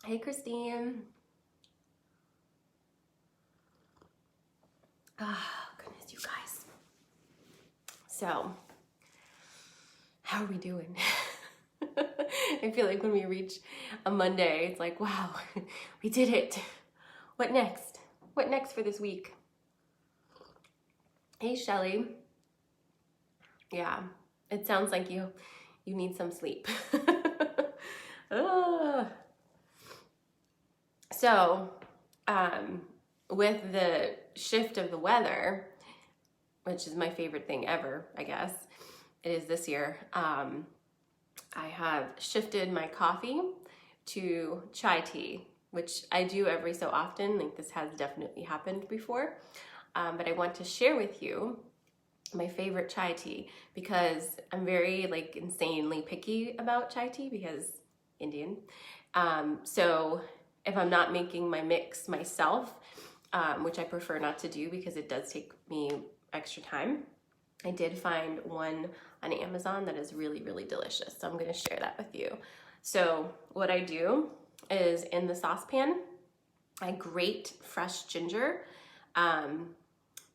Hey, Christine. Ah, goodness, you guys. So, how are we doing? I feel like when we reach a Monday, it's like, wow, we did it. What next? What next for this week? Hey, Shelly. Yeah, it sounds like you need some sleep. Ah. So, with the shift of the weather, which is my favorite thing ever, I guess, it is this year, I have shifted my coffee to chai tea, which I do every so often. Like, this has definitely happened before, but I want to share with you my favorite chai tea because I'm very insanely picky about chai tea because Indian. So if I'm not making my mix myself, which I prefer not to do because it does take me extra time, I did find one on Amazon that is really, really delicious. So I'm gonna share that with you. So what I do is in the saucepan, I grate fresh ginger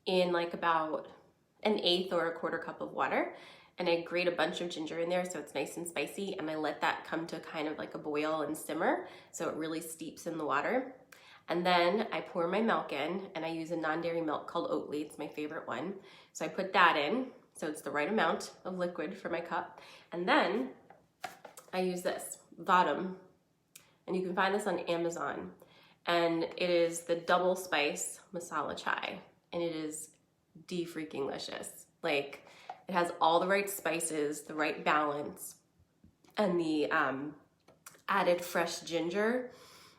in like about an eighth or a quarter cup of water. And I grate a bunch of ginger in there so it's nice and spicy, and I let that come to kind of like a boil and simmer so it really steeps in the water. And then I pour my milk in, and I use a non-dairy milk called Oatly. It's my favorite one. So I put that in, so it's the right amount of liquid for my cup. And then I use this, Autumn, and you can find this on Amazon. And it is the double spice Masala Chai, and it is de-freaking-licious. Like, it has all the right spices, the right balance, and the added fresh ginger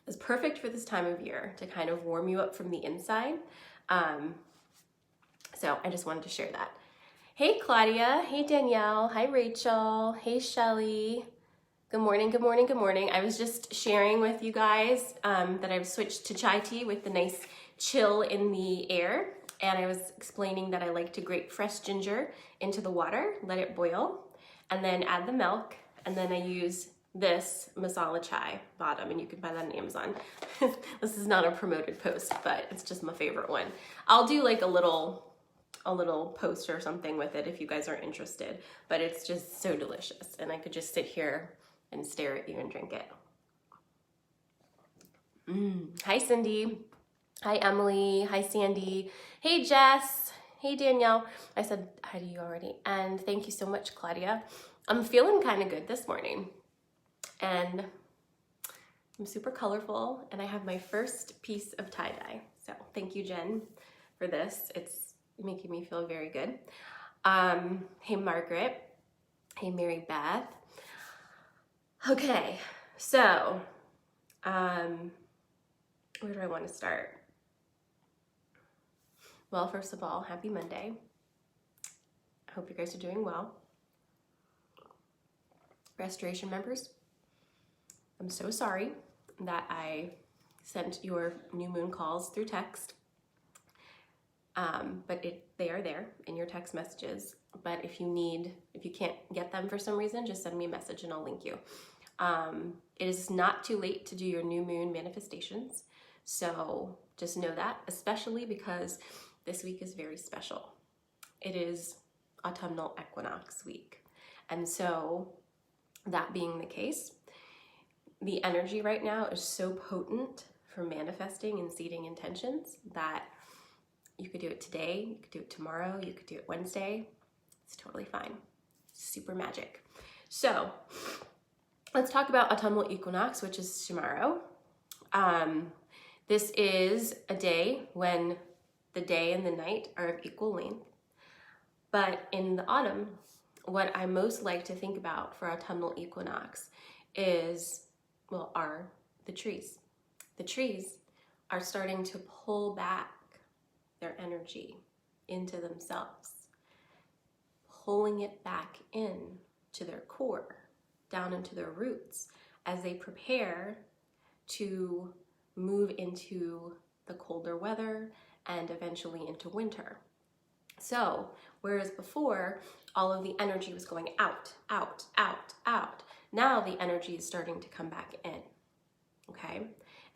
is perfect for this time of year to kind of warm you up from the inside. So I just wanted to share that. Hey, Claudia. Hey, Danielle. Hi, Rachel. Hey, Shelly. Good morning, good morning, good morning. I was just sharing with you guys that I've switched to chai tea with the nice chill in the air. And I was explaining that I like to grate fresh ginger into the water, let it boil, and then add the milk. And then I use this Masala Chai bottom, and you can find that on Amazon. This is not a promoted post, but it's just my favorite one. I'll do like a little post or something with it if you guys are interested, but it's just so delicious. And I could just sit here and stare at you and drink it. Hi, Cindy. Hi, Emily. Hi, Sandy. Hey, Jess. Hey, Danielle. I said hi to you already. And thank you so much, Claudia. I'm feeling kind of good this morning. And I'm super colorful. And I have my first piece of tie-dye. So thank you, Jen, for this. It's making me feel very good. Hey, Margaret. Hey, Mary Beth. Okay, so where do I want to start? Well, first of all, happy Monday. I hope you guys are doing well. Restoration members, I'm so sorry that I sent your new moon calls through text, but they are there in your text messages. But if you can't get them for some reason, just send me a message and I'll link you. It is not too late to do your new moon manifestations. So just know that, especially because this week is very special. It is Autumnal Equinox week. And so that being the case, the energy right now is so potent for manifesting and seeding intentions that you could do it today, you could do it tomorrow, you could do it Wednesday. It's totally fine. Super magic. So let's talk about Autumnal Equinox, which is tomorrow. This is a day when the day and the night are of equal length. But in the autumn, what I most like to think about for Autumnal Equinox are the trees. The trees are starting to pull back their energy into themselves, pulling it back in to their core, down into their roots, as they prepare to move into the colder weather and eventually into winter. So, whereas before, all of the energy was going out, out, out, out, now the energy is starting to come back in, okay? okay?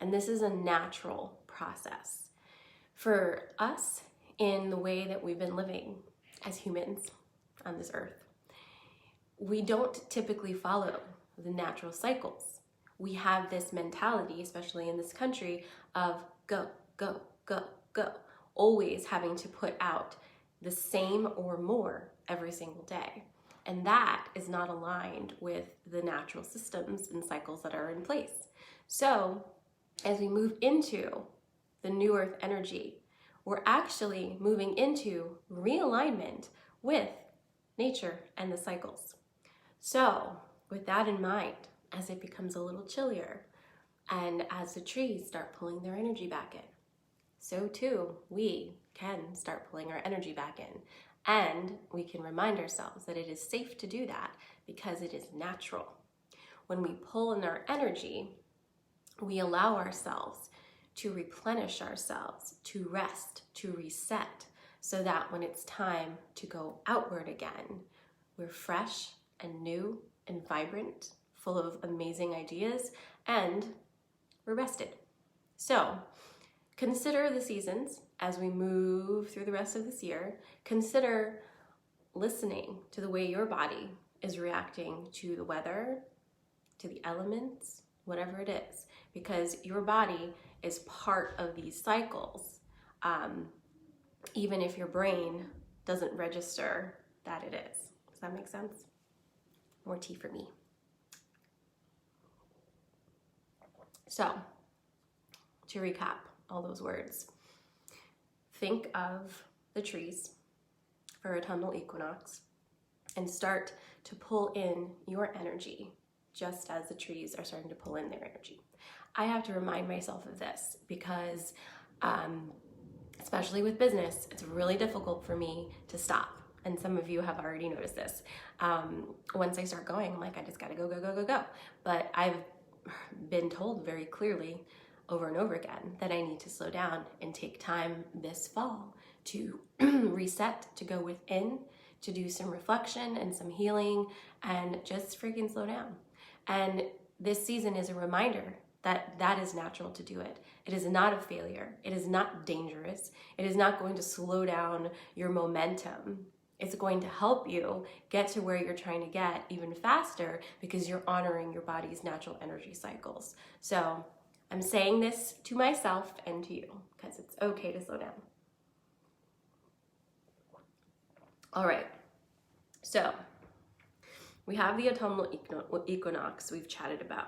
And this is a natural process. For us, in the way that we've been living as humans on this earth, we don't typically follow the natural cycles. We have this mentality, especially in this country, of go, go, go, go, always having to put out the same or more every single day. And that is not aligned with the natural systems and cycles that are in place. So as we move into the new earth energy, we're actually moving into realignment with nature and the cycles. So with that in mind, as it becomes a little chillier and as the trees start pulling their energy back in, so too we can start pulling our energy back in. And we can remind ourselves that it is safe to do that because it is natural. When we pull in our energy, we allow ourselves to replenish ourselves, to rest, to reset, so that when it's time to go outward again, we're fresh and new and vibrant, full of amazing ideas, and we're rested. So consider the seasons as we move through the rest of this year. Consider listening to the way your body is reacting to the weather, to the elements, whatever it is, because your body is part of these cycles, even if your brain doesn't register that it is. Does that make sense? More tea for me. So, to recap all those words, think of the trees for autumnal equinox and start to pull in your energy just as the trees are starting to pull in their energy. I have to remind myself of this because, especially with business, it's really difficult for me to stop. And some of you have already noticed this. Once I start going, I'm like, I just gotta go, go, go, go, go. But I've been told very clearly over and over again that I need to slow down and take time this fall to reset, to go within, to do some reflection and some healing, and just freaking slow down. And this season is a reminder that that is natural to do it. It is not a failure. It is not dangerous. It is not going to slow down your momentum. It's going to help you get to where you're trying to get even faster because you're honoring your body's natural energy cycles. So I'm saying this to myself and to you because it's okay to slow down. All right, so we have the autumnal equinox we've chatted about.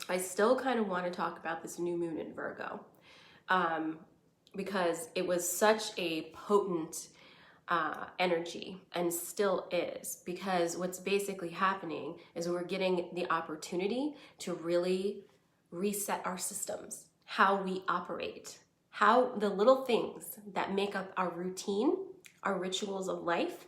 I still kind of want to talk about this new moon in Virgo because it was such a potent energy and still is, because what's basically happening is we're getting the opportunity to really reset our systems, how we operate, how the little things that make up our routine, our rituals of life,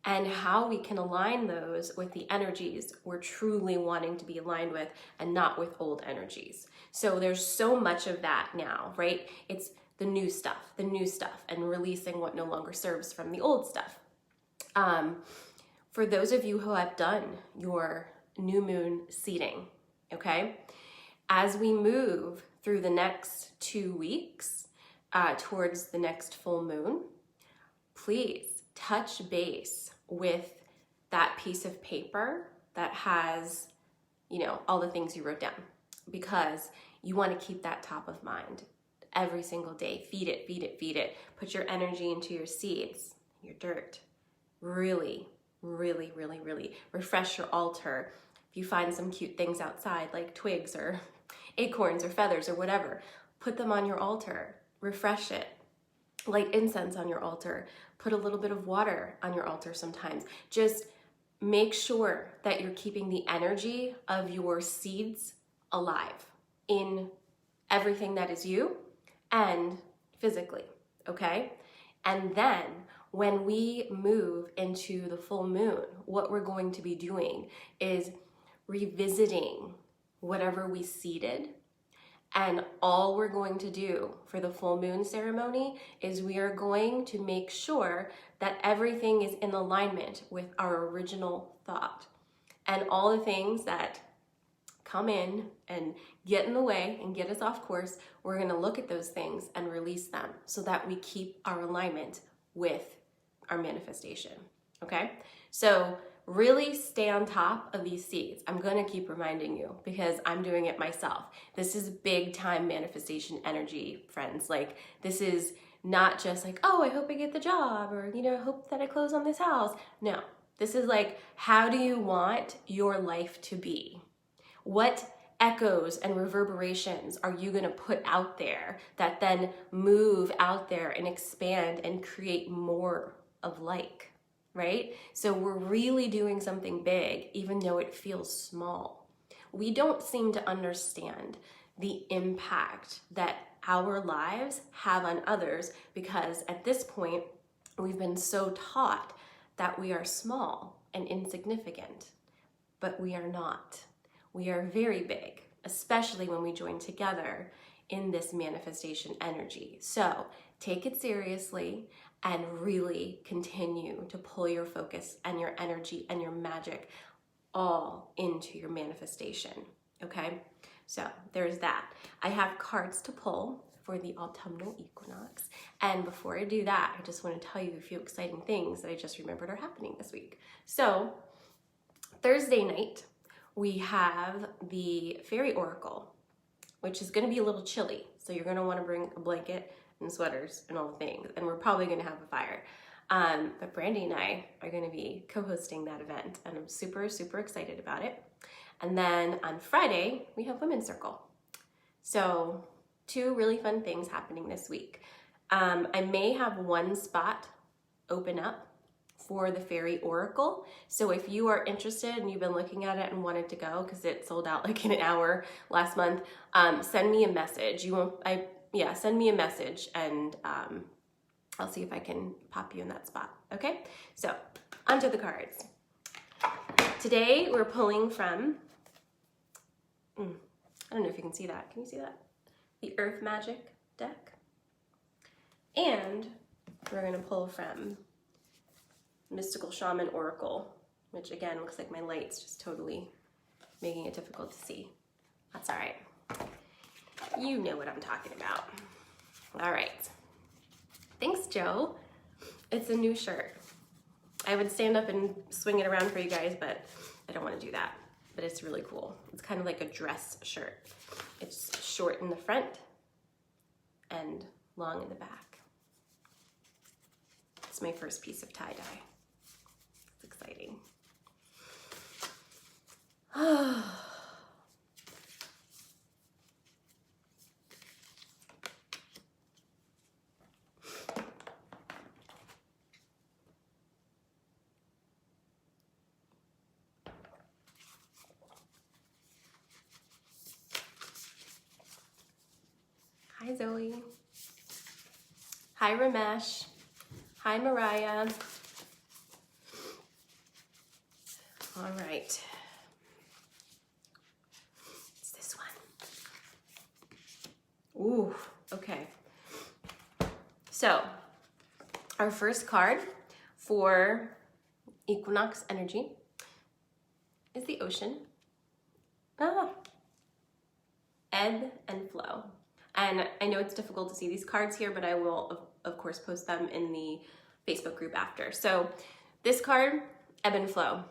and how we can align those with the energies we're truly wanting to be aligned with and not with old energies. So there's so much of that now, right? It's the new stuff, and releasing what no longer serves from the old stuff. For those of you who have done your new moon seeding, okay? As we move through the next 2 weeks towards the next full moon, please touch base with that piece of paper that has, all the things you wrote down, because you want to keep that top of mind every single day. Feed it, feed it, feed it. Put your energy into your seeds, your dirt. Really, really, really, really refresh your altar. If you find some cute things outside, like twigs or acorns or feathers or whatever, put them on your altar. Refresh it. Light incense on your altar. Put a little bit of water on your altar sometimes. Just make sure that you're keeping the energy of your seeds alive in everything that is you and physically, okay? And then when we move into the full moon, what we're going to be doing is revisiting whatever we seeded. And all we're going to do for the full moon ceremony is we are going to make sure that everything is in alignment with our original thought. And all the things that come in and get in the way and get us off course, we're going to look at those things and release them so that we keep our alignment with our manifestation. Okay? So really stay on top of these seeds. I'm going to keep reminding you because I'm doing it myself. This is big time manifestation energy, friends. Like, this is not just like, oh, I hope I get the job, or, you know, I hope that I close on this house. No, this is like, how do you want your life to be? What echoes and reverberations are you going to put out there that then move out there and expand and create more of like, right? So we're really doing something big, even though it feels small. We don't seem to understand the impact that our lives have on others because at this point, we've been so taught that we are small and insignificant, but we are not. We are very big, especially when we join together in this manifestation energy. So take it seriously and really continue to pull your focus and your energy and your magic all into your manifestation, okay? So there's that. I have cards to pull for the Autumnal Equinox. And before I do that, I just want to tell you a few exciting things that I just remembered are happening this week. So Thursday night, we have the Fairy Oracle, which is going to be a little chilly. So you're going to want to bring a blanket and sweaters and all the things. And we're probably going to have a fire. But Brandy and I are going to be co-hosting that event. And I'm super, super excited about it. And then on Friday, we have Women's Circle. So 2 really fun things happening this week. I may have one spot open up for the Fairy Oracle. So if you are interested and you've been looking at it and wanted to go, because it sold out like in an hour last month, send me a message. Send me a message and I'll see if I can pop you in that spot. Okay, so onto the cards. Today we're pulling from, I don't know if you can see that. Can you see that? The Earth Magic deck. And we're going to pull from Mystical Shaman Oracle, which again looks like my light's just totally making it difficult to see. That's all right. You know what I'm talking about. All right. Thanks, Joe. It's a new shirt. I would stand up and swing it around for you guys, but I don't want to do that. But it's really cool. It's kind of like a dress shirt. It's short in the front and long in the back. It's my first piece of tie-dye. It's exciting. Hi, Zoe. Hi, Ramesh. Hi, Mariah. All right. It's this one. Ooh, okay. So, our first card for Equinox energy is the ocean. Ebb and flow. And I know it's difficult to see these cards here, but I will, of course, post them in the Facebook group after. So this card, ebb and flow.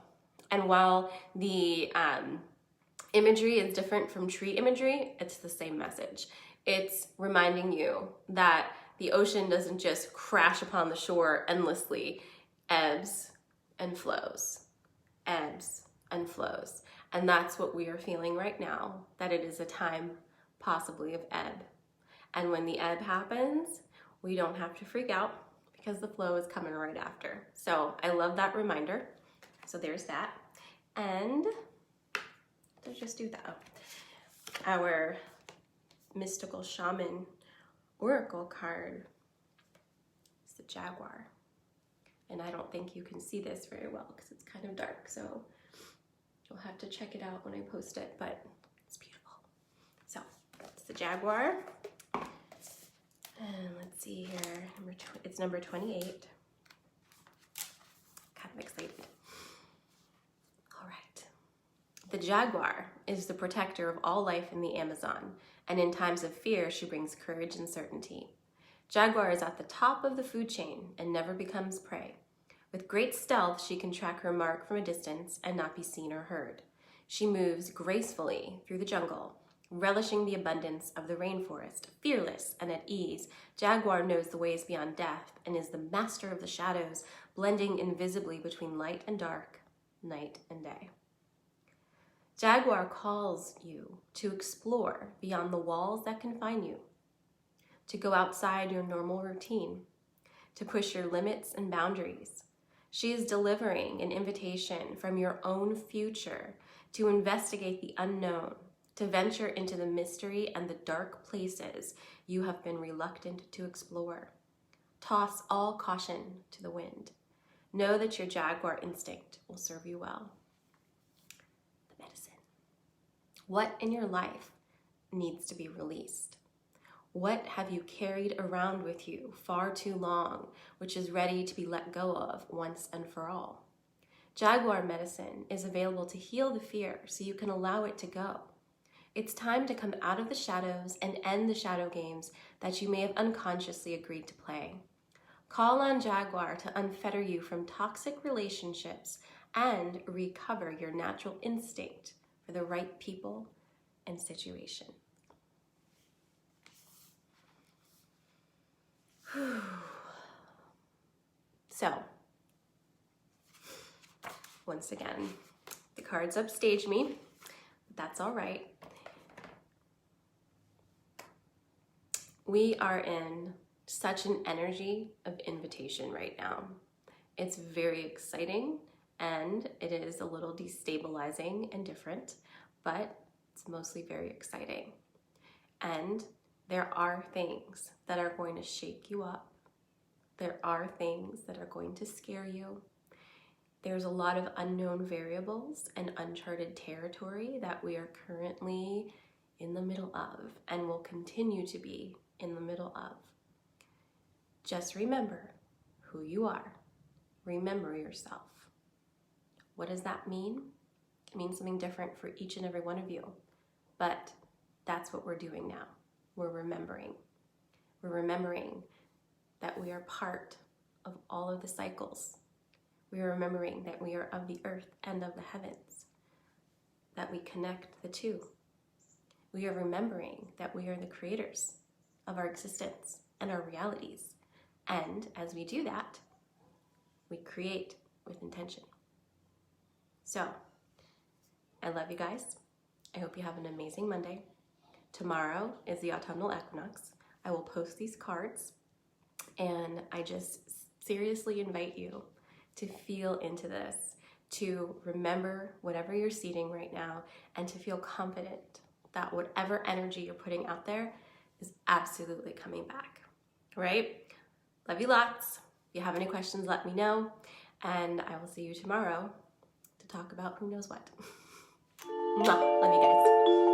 And while the imagery is different from tree imagery, it's the same message. It's reminding you that the ocean doesn't just crash upon the shore endlessly, ebbs and flows, ebbs and flows. And that's what we are feeling right now, that it is a time possibly of ebb. And when the ebb happens, we don't have to freak out because the flow is coming right after. So I love that reminder. So there's that. And let's just do that. Our Mystical Shaman Oracle card is the Jaguar. And I don't think you can see this very well because it's kind of dark. So you'll have to check it out when I post it, but it's beautiful. So it's the Jaguar. And let's see here, it's number 28. Kind of excited. All right, The jaguar is the protector of all life in the Amazon, and in times of fear, she brings courage and certainty. Jaguar is at the top of the food chain and never becomes prey. With great stealth, she can track her mark from a distance and not be seen or heard. She moves gracefully through the jungle, relishing the abundance of the rainforest. Fearless and at ease, Jaguar knows the ways beyond death and is the master of the shadows, blending invisibly between light and dark, night and day. Jaguar calls you to explore beyond the walls that confine you, to go outside your normal routine, to push your limits and boundaries. She is delivering an invitation from your own future to investigate the unknown, to venture into the mystery and the dark places you have been reluctant to explore. Toss all caution to the wind. Know that your jaguar instinct will serve you well. The medicine. What in your life needs to be released? What have you carried around with you far too long, which is ready to be let go of once and for all? Jaguar medicine is available to heal the fear so you can allow it to go. It's time to come out of the shadows and end the shadow games that you may have unconsciously agreed to play. Call on Jaguar to unfetter you from toxic relationships and recover your natural instinct for the right people and situation. So, once again, the cards upstage me, but that's all right. We are in such an energy of invitation right now. It's very exciting and it is a little destabilizing and different, but it's mostly very exciting. And there are things that are going to shake you up. There are things that are going to scare you. There's a lot of unknown variables and uncharted territory that we are currently in the middle of and will continue to be in the middle of. Just remember who you are. Remember yourself. What does that mean? It means something different for each and every one of you, but that's what we're doing now. We're remembering. We're remembering that we are part of all of the cycles. We are remembering that we are of the earth and of the heavens, that we connect the two. We are remembering that we are the creators of our existence and our realities. And as we do that, we create with intention. So, I love you guys. I hope you have an amazing Monday. Tomorrow is the Autumnal Equinox. I will post these cards, and I just seriously invite you to feel into this, to remember whatever you're seeding right now, and to feel confident that whatever energy you're putting out there is absolutely coming back, right? Love you lots. If you have any questions, let me know, and I will see you tomorrow to talk about who knows what. Mwah. Love you guys.